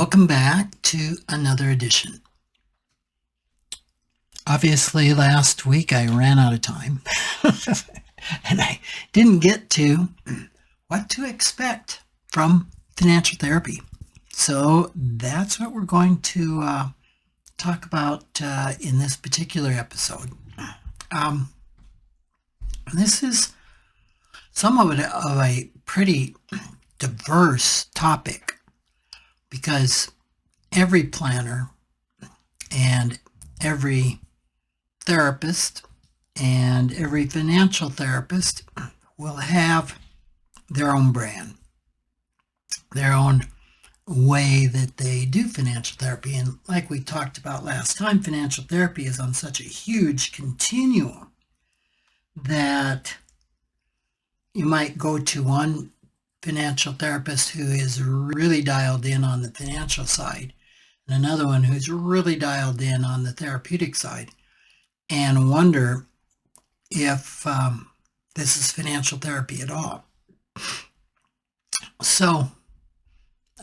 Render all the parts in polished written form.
Welcome back to another edition. Obviously, last week I ran out of time and I didn't get to what to expect from financial therapy. So that's what we're going to talk about in this particular episode. This is somewhat of a pretty diverse topic because every planner and every therapist and every financial therapist will have their own brand, their own way that they do financial therapy. And like we talked about last time, financial therapy is on such a huge continuum that you might go to one financial therapist who is really dialed in on the financial side and another one who's really dialed in on the therapeutic side and wonder if this is financial therapy at all. So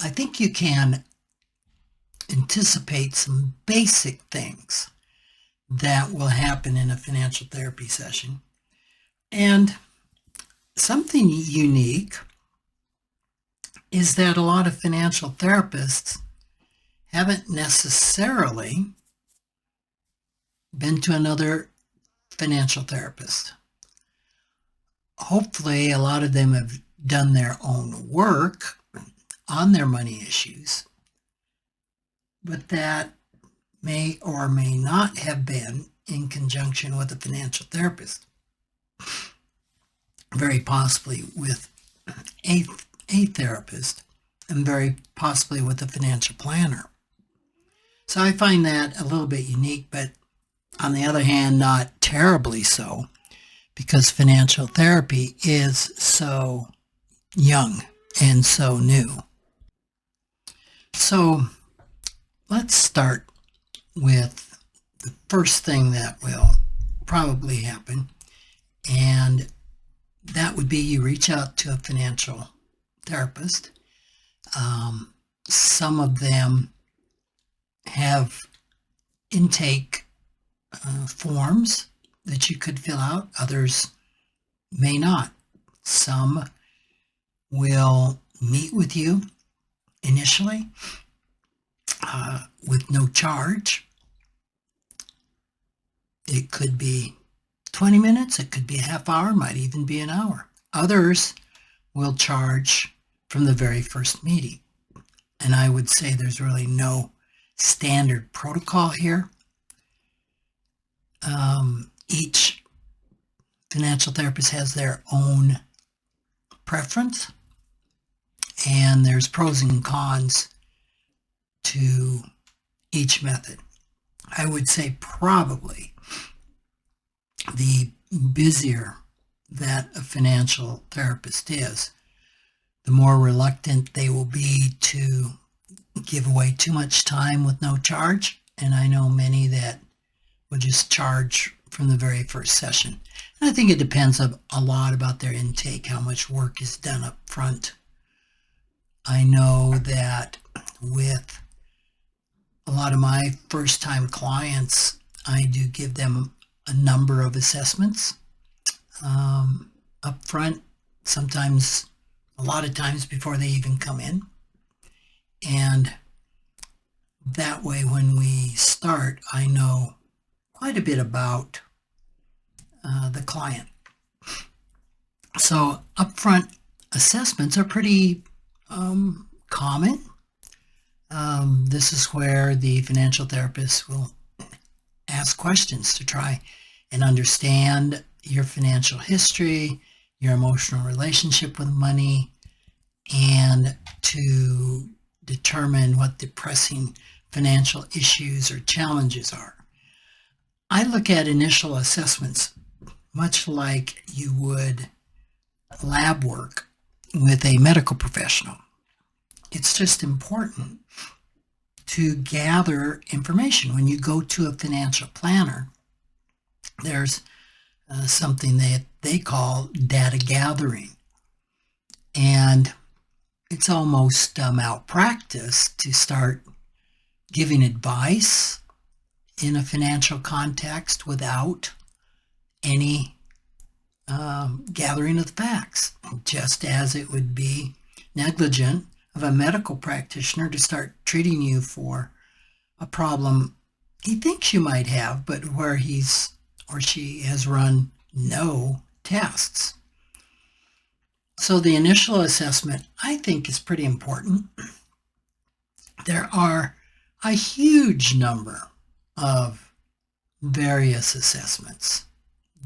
I think you can anticipate some basic things that will happen in a financial therapy session. And something unique is that a lot of financial therapists haven't necessarily been to another financial therapist. Hopefully, a lot of them have done their own work on their money issues, but that may or may not have been in conjunction with a financial therapist, very possibly with a therapist, and very possibly with a financial planner. So I find that a little bit unique, but on the other hand, not terribly so, because financial therapy is so young and so new. So let's start with the first thing that will probably happen, and that would be you reach out to a financial therapist. Some of them have intake forms that you could fill out. Others may not. Some will meet with you initially with no charge. It could be 20 minutes, it could be a half hour, might even be an hour. Others will charge from the very first meeting. And I would say there's really no standard protocol here. Each financial therapist has their own preference, and there's pros and cons to each method. I would say probably the busier that a financial therapist is, the more reluctant they will be to give away too much time with no charge. And I know many that will just charge from the very first session. And I think it depends a lot about their intake, how much work is done up front. I know that with a lot of my first-time clients, I do give them a number of assessments up front, sometimes a lot of times before they even come in. And that way, when we start, I know quite a bit about the client. So upfront assessments are pretty common. This is where the financial therapist will ask questions to try and understand your financial history, your emotional relationship with money, and to determine what the pressing financial issues or challenges are. I look at initial assessments much like you would lab work with a medical professional. It's just important to gather information. When you go to a financial planner, there's something that they call data gathering. And it's almost malpractice to start giving advice in a financial context without any gathering of the facts, just as it would be negligent of a medical practitioner to start treating you for a problem he thinks you might have, but where he's or she has run no tests. So the initial assessment, I think, is pretty important. There are a huge number of various assessments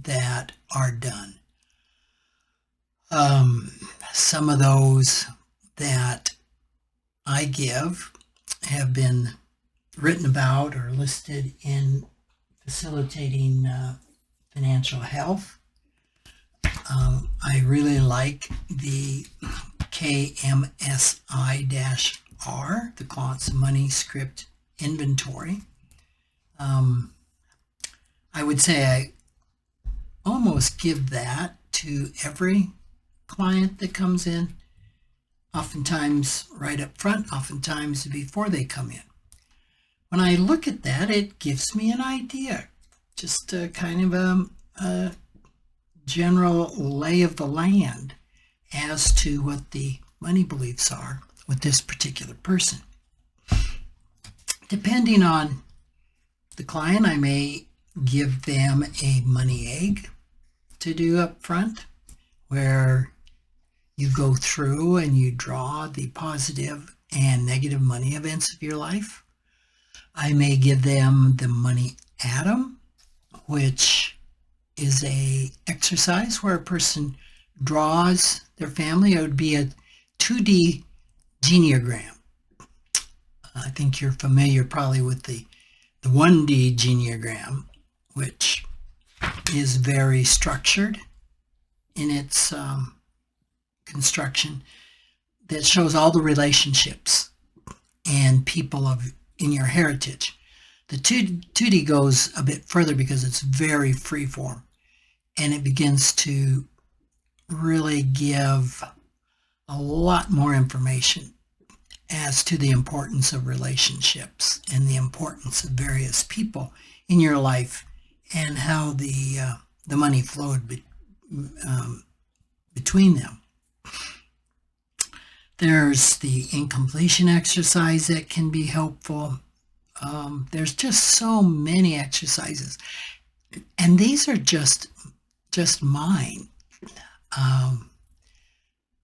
that are done. Some of those that I give have been written about or listed in Facilitating Financial Health. I really like the KMSI-R, the Client's Money Script Inventory. I would say I almost give that to every client that comes in, oftentimes right up front, oftentimes before they come in. When I look at that, it gives me an idea, just a kind of a general lay of the land as to what the money beliefs are with this particular person. Depending on the client, I may give them a money egg to do up front, where you go through and you draw the positive and negative money events of your life. I may give them the money atom, which is a exercise where a person draws their family. It would be a 2D genealogram. I think you're familiar probably with the 1D genealogram, which is very structured in its construction, that shows all the relationships and people in your heritage. The 2D goes a bit further because it's very freeform, and it begins to really give a lot more information as to the importance of relationships and the importance of various people in your life and how the money flowed between them. There's the incompletion exercise that can be helpful. There's just so many exercises, and these are just mine. And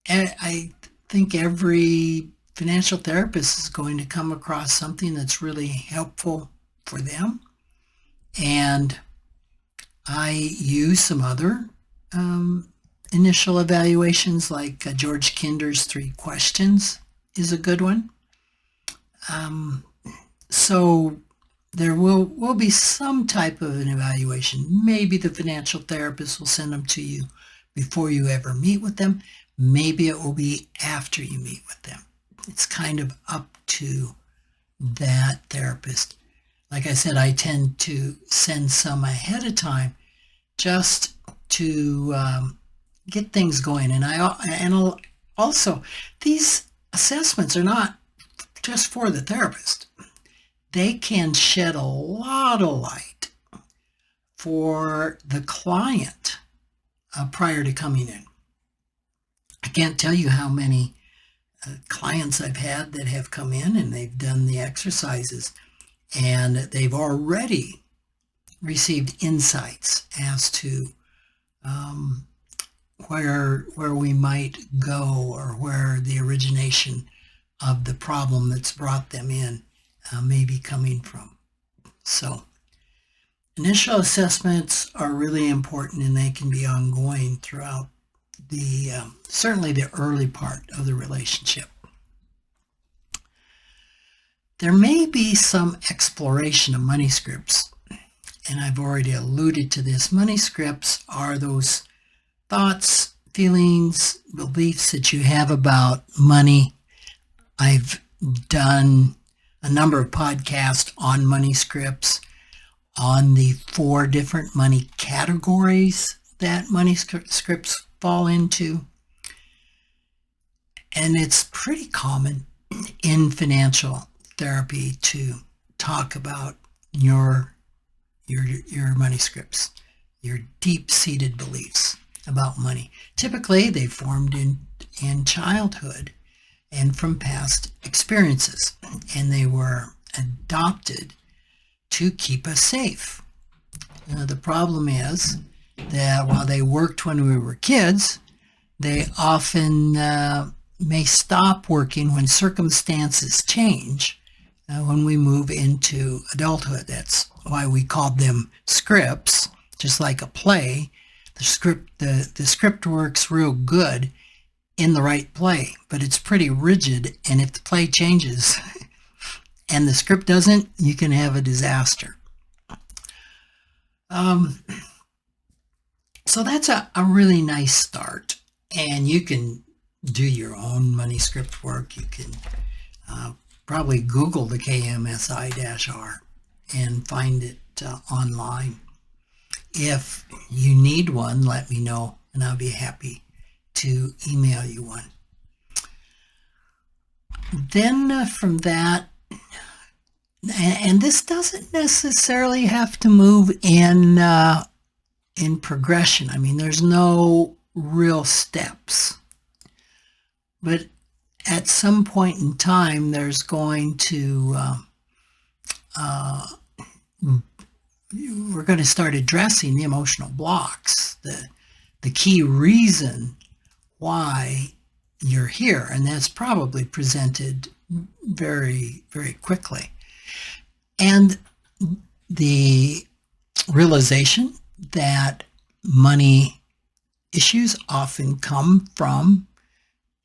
I think every financial therapist is going to come across something that's really helpful for them, and I use some other initial evaluations, like George Kinder's 3 questions is a good one. So there will be some type of an evaluation. Maybe the financial therapist will send them to you before you ever meet with them. Maybe it will be after you meet with them. It's kind of up to that therapist. Like I said, I tend to send some ahead of time just to get things going. And I'll also, these assessments are not just for the therapist. They can shed a lot of light for the client prior to coming in. I can't tell you how many clients I've had that have come in and they've done the exercises, and they've already received insights as to where we might go, or where the origination of the problem that's brought them in may be coming from. So initial assessments are really important, and they can be ongoing throughout certainly the early part of the relationship. There may be some exploration of money scripts, and I've already alluded to this. Money scripts are those thoughts, feelings, beliefs that you have about money. I've done a number of podcasts on money scripts, on the 4 different money categories that money scripts fall into. And it's pretty common in financial therapy to talk about your money scripts, your deep-seated beliefs about money. Typically, they formed in childhood and from past experiences, and they were adopted to keep us safe. The problem is that while they worked when we were kids, they often may stop working when circumstances change when we move into adulthood. That's why we called them scripts, just like a play. The script works real good in the right play, but it's pretty rigid, and if the play changes and the script doesn't, you can have a disaster. So that's a really nice start, and you can do your own money script work. You can probably Google the KMSI-R and find it online. If you need one, let me know, and I'll be happy to email you one. Then from that, and this doesn't necessarily have to move in progression. I mean, there's no real steps, but at some point in time, there's going to we're going to start addressing the emotional blocks, the key reason why you're here, and that's probably presented very, very quickly. And the realization that money issues often come from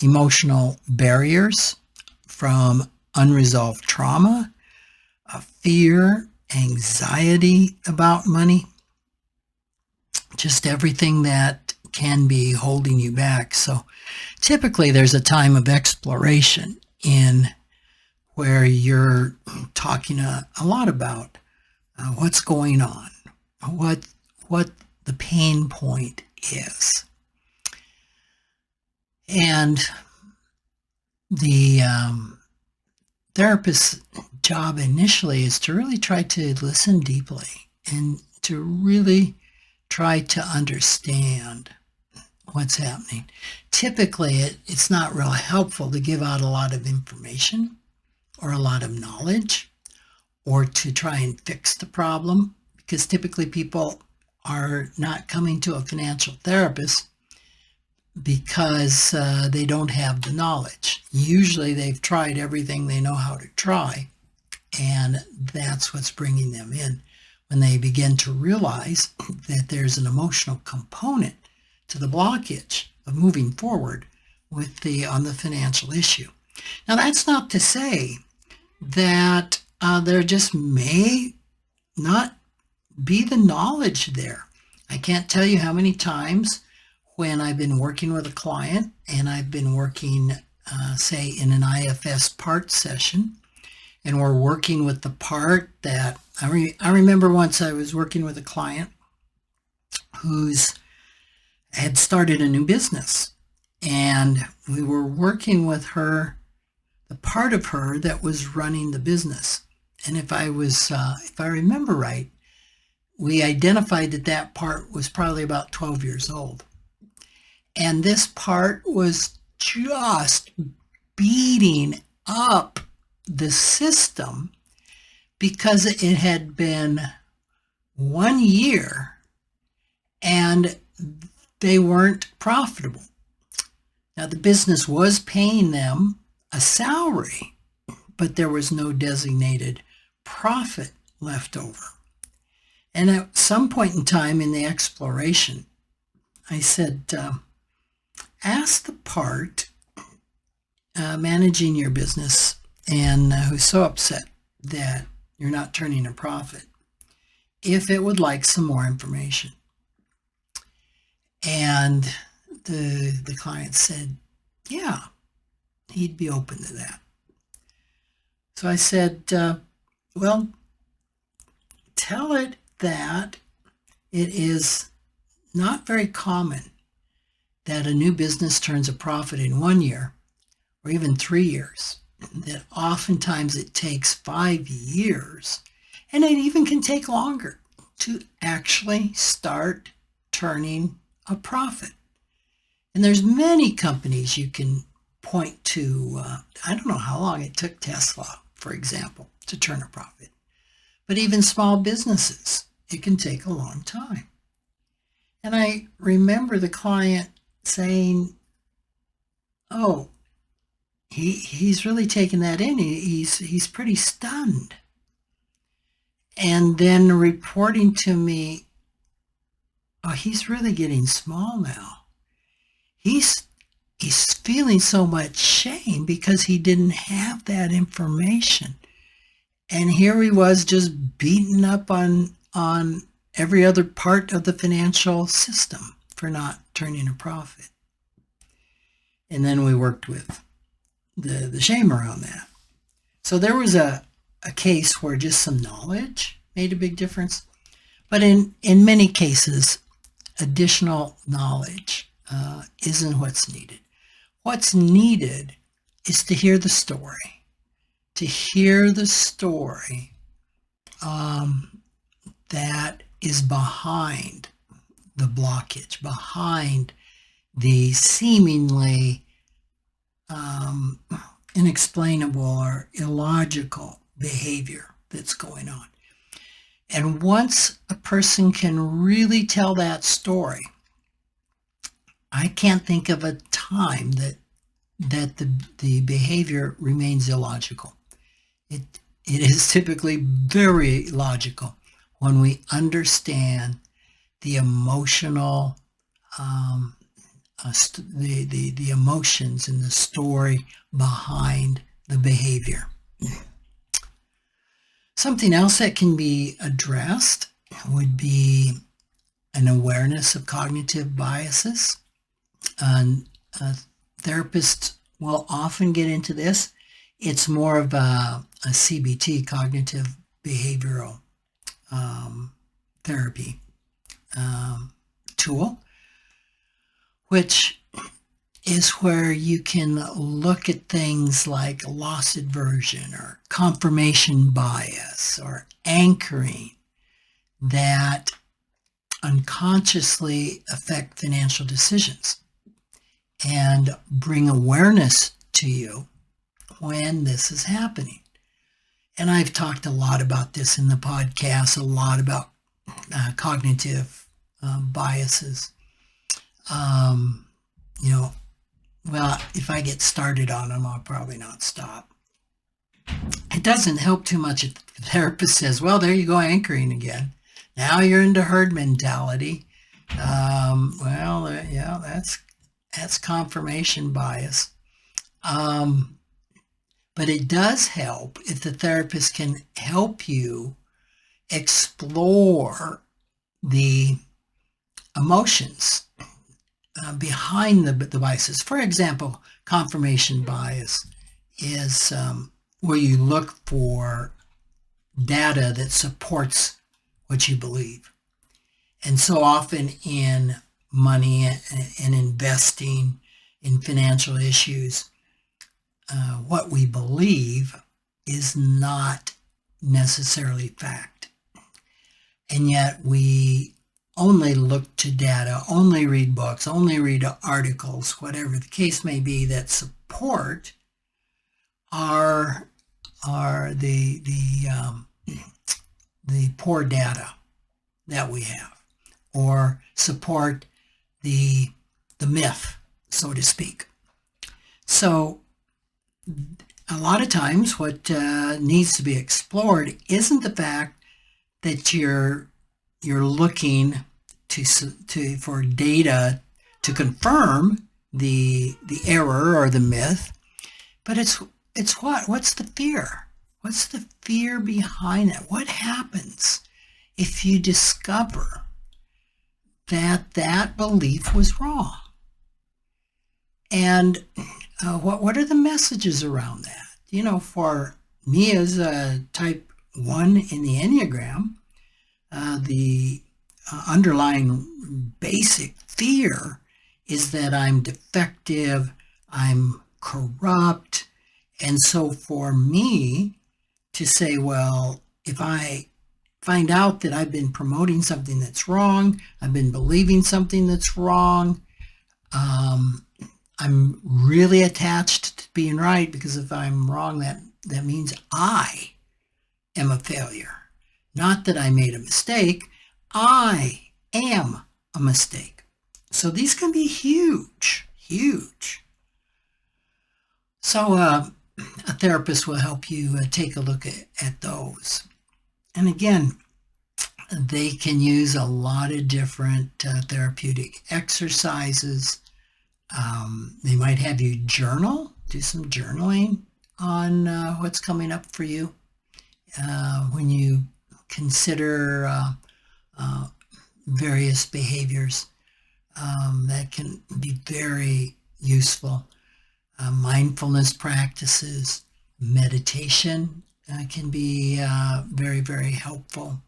emotional barriers, from unresolved trauma, fear, anxiety about money, just everything that can be holding you back. So typically there's a time of exploration in where you're talking a lot about what's going on, what the pain point is. And the therapist's job initially is to really try to listen deeply and to really try to understand what's happening. Typically, it's not real helpful to give out a lot of information or a lot of knowledge or to try and fix the problem, because typically people are not coming to a financial therapist because they don't have the knowledge. Usually they've tried everything they know how to try, and that's what's bringing them in when they begin to realize that there's an emotional component to the blockage of moving forward with on the financial issue. Now, that's not to say that there just may not be the knowledge there. I can't tell you how many times when I've been working with a client and I've been working, say, in an IFS part session, and we're working with the part that I remember once I was working with a client who's had started a new business, and we were working with her, the part of her that was running the business. And if I remember right, we identified that part was probably about 12 years old. And this part was just beating up the system because it had been 1 year and they weren't profitable. Now, the business was paying them a salary, but there was no designated profit left over. And at some point in time in the exploration, I said, ask the part managing your business and who's so upset that you're not turning a profit if it would like some more information. And the client said, yeah, he'd be open to that. So I said, well, tell it that it is not very common that a new business turns a profit in 1 year, or even 3 years, that oftentimes it takes 5 years, and it even can take longer to actually start turning a profit. And there's many companies you can point to. I don't know how long it took Tesla, for example, to turn a profit. But even small businesses, it can take a long time. And I remember the client saying, oh, he's really taken that in. He's pretty stunned. And then reporting to me, oh, he's really getting small now. He's feeling so much shame because he didn't have that information. And here he was just beaten up on every other part of the financial system for not turning a profit. And then we worked with the shame around that. So there was a case where just some knowledge made a big difference. But in many cases, additional knowledge isn't what's needed. What's needed is to hear the story. To hear the story that is behind the blockage, behind the seemingly inexplainable or illogical behavior that's going on. And once a person can really tell that story, I can't think of a time that the behavior remains illogical. It is typically very logical when we understand the emotional, the emotions and the story behind the behavior. Something else that can be addressed would be an awareness of cognitive biases. Therapists will often get into this. It's more of a CBT, cognitive behavioral therapy tool, which is where you can look at things like loss aversion or confirmation bias or anchoring that unconsciously affect financial decisions and bring awareness to you when this is happening. And I've talked a lot about this in the podcast, a lot about cognitive biases. Well, if I get started on them, I'll probably not stop. It doesn't help too much if the therapist says, well, there you go, anchoring again. Now you're into herd mentality. That's confirmation bias. But it does help if the therapist can help you explore the emotions behind the biases. For example, confirmation bias is where you look for data that supports what you believe. And so often in money and investing in financial issues, what we believe is not necessarily fact. And yet we only look to data, only read books, only read articles, whatever the case may be, that support the poor data that we have, or support the myth, so to speak. So a lot of times what needs to be explored isn't the fact that you're looking for data to confirm the error or the myth, but it's what's the fear? What's the fear behind it? What happens if you discover that belief was wrong? And what are the messages around that? For me as a type 1 in the Enneagram, the underlying basic fear is that I'm defective, I'm corrupt. And so for me to say, well, if I find out that I've been promoting something that's wrong, I've been believing something that's wrong, I'm really attached to being right, because if I'm wrong, that means I am a failure. Not that I made a mistake, I am a mistake. So these can be huge, huge. So a therapist will help you take a look at those. And again, they can use a lot of different therapeutic exercises. They might have you journal, do some journaling on what's coming up for you when you consider various behaviors. That can be very useful. Mindfulness practices, meditation can be very, very helpful.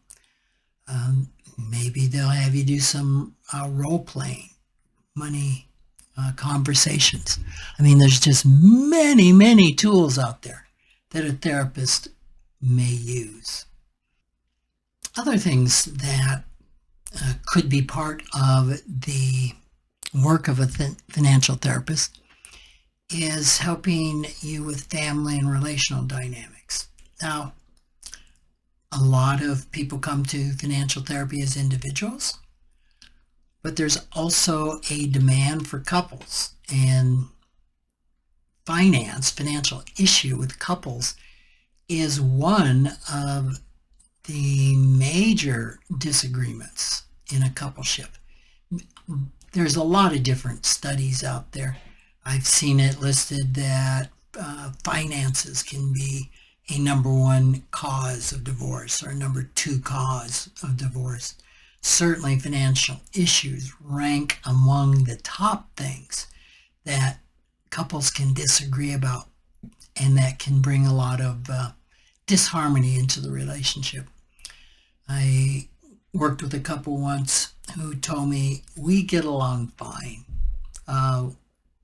Maybe they'll have you do some role playing, money conversations. I mean, there's just many, many tools out there that a therapist may use. Other things that could be part of the work of a financial therapist is helping you with family and relational dynamics. Now, a lot of people come to financial therapy as individuals, but there's also a demand for couples, and financial issue with couples is one of the major disagreements in a coupleship. There's a lot of different studies out there. I've seen it listed that finances can be a number one cause of divorce or number two cause of divorce. Certainly financial issues rank among the top things that couples can disagree about, and that can bring a lot of disharmony into the relationship. I worked with a couple once who told me, we get along fine.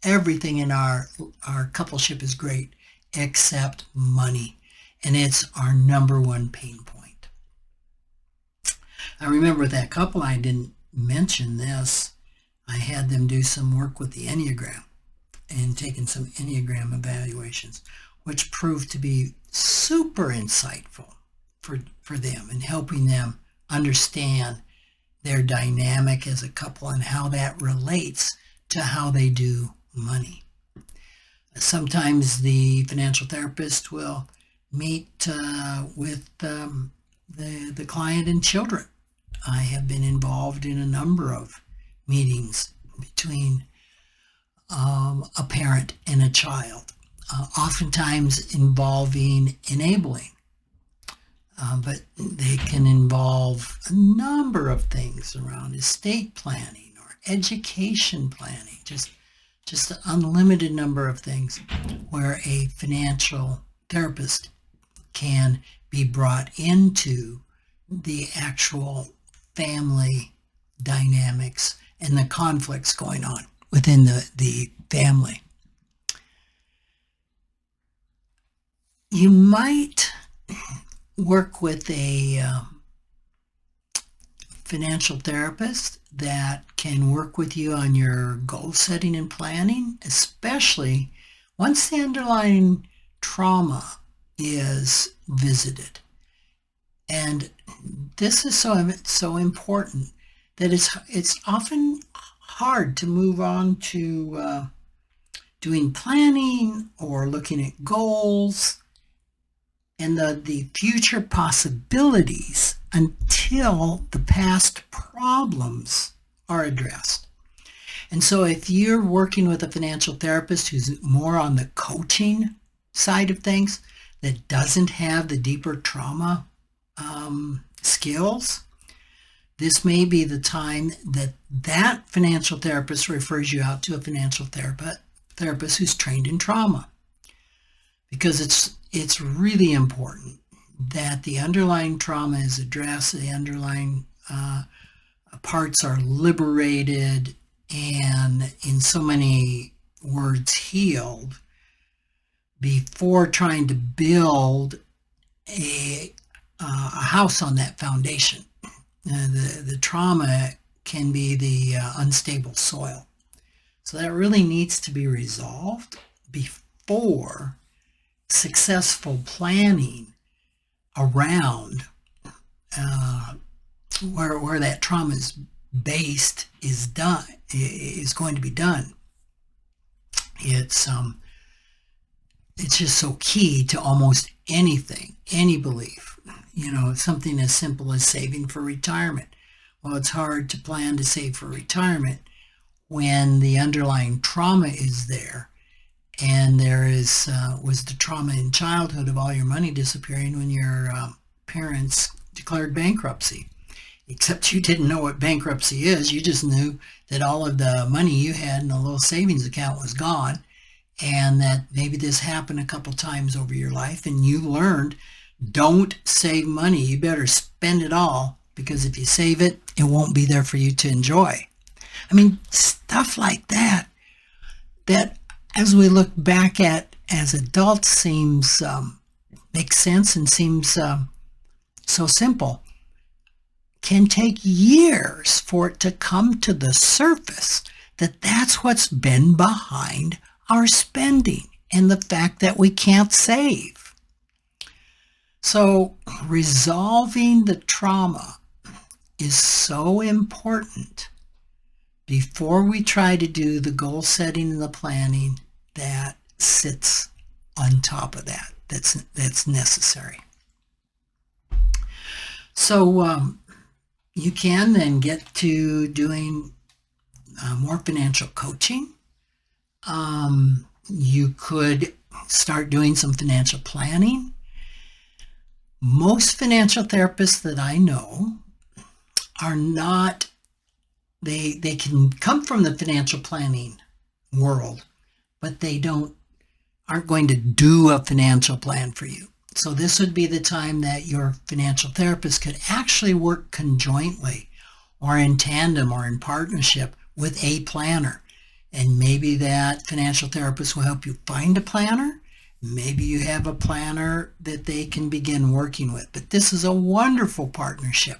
Everything in our coupleship is great except money, and it's our number one pain point. I remember with that couple, I didn't mention this, I had them do some work with the Enneagram and taken some Enneagram evaluations, which proved to be super insightful for them and helping them understand their dynamic as a couple and how that relates to how they do money. Sometimes the financial therapist will meet with the client and children. I have been involved in a number of meetings between a parent and a child, oftentimes involving enabling. But they can involve a number of things around estate planning or education planning, just an unlimited number of things where a financial therapist can be brought into the actual family dynamics and the conflicts going on within the family. You might work with a financial therapist that can work with you on your goal setting and planning, especially once the underlying trauma is visited. And this is so important that it's often hard to move on to doing planning or looking at goals and the future possibilities until the past problems are addressed. And so if you're working with a financial therapist who's more on the coaching side of things, that doesn't have the deeper trauma skills, this may be the time that financial therapist refers you out to a financial therapist who's trained in trauma. Because it's really important that the underlying trauma is addressed, the underlying parts are liberated, and in so many words, healed, before trying to build a house on that foundation. The trauma can be the unstable soil. So that really needs to be resolved before successful planning around where that trauma is based is going to be done. It's just so key to almost anything, any belief. Something as simple as saving for retirement. Well, it's hard to plan to save for retirement when the underlying trauma is there, and there was the trauma in childhood of all your money disappearing when your parents declared bankruptcy. Except you didn't know what bankruptcy is. You just knew that all of the money you had in a little savings account was gone, and that maybe this happened a couple times over your life, and you learned, don't save money. You better spend it all, because if you save it, it won't be there for you to enjoy. I mean, stuff like that as we look back at as adults seems makes sense and seems so simple, can take years for it to come to the surface that that's what's been behind our spending and the fact that we can't save. So resolving the trauma is so important before we try to do the goal setting and the planning that sits on top of that, that's necessary. So you can then get to doing more financial coaching. You could start doing some financial planning. Most financial therapists that I know are not, they can come from the financial planning world, but they aren't going to do a financial plan for you. So this would be the time that your financial therapist could actually work conjointly or in tandem or in partnership with a planner. And maybe that financial therapist will help you find a planner. Maybe you have a planner that they can begin working with. But this is a wonderful partnership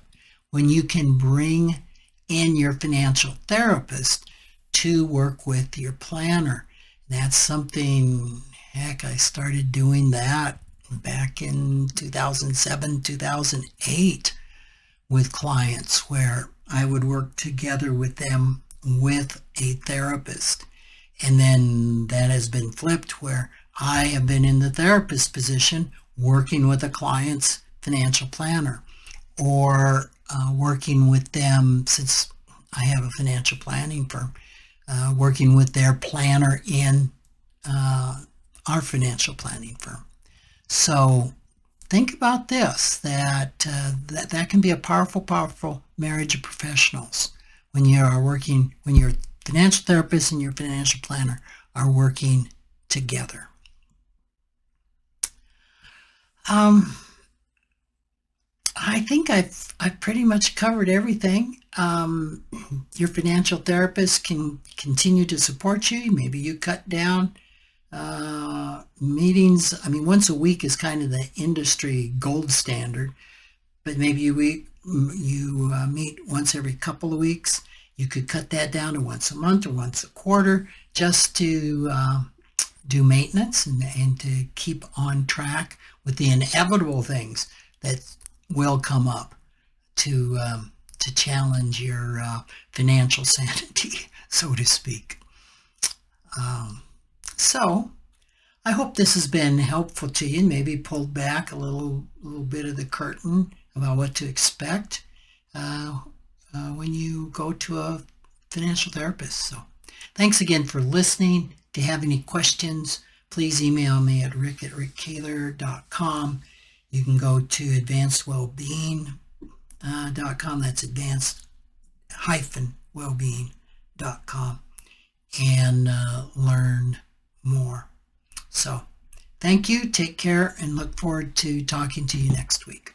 when you can bring in your financial therapist to work with your planner. That's something, I started doing that back in 2007, 2008 with clients, where I would work together with them with a therapist. And then that has been flipped, where I have been in the therapist position working with a client's financial planner, or working with them, since I have a financial planning firm, working with their planner in our financial planning firm. So think about this, that can be a powerful marriage of professionals when your financial therapist and your financial planner are working together. I think I've pretty much covered everything. Your financial therapist can continue to support you. Maybe you cut down meetings. I mean, once a week is kind of the industry gold standard, but maybe you meet once every couple of weeks. You could cut that down to once a month or once a quarter, just to do maintenance and to keep on track with the inevitable things that will come up to challenge your financial sanity, so to speak. So I hope this has been helpful to you, and maybe pulled back a little bit of the curtain about what to expect when you go to a financial therapist. So thanks again for listening. If you have any questions, please email me at rick@rickkahler.com. You can go to advancedwellbeing.com. That's advanced-wellbeing.com, and learn more. So thank you, take care, and look forward to talking to you next week.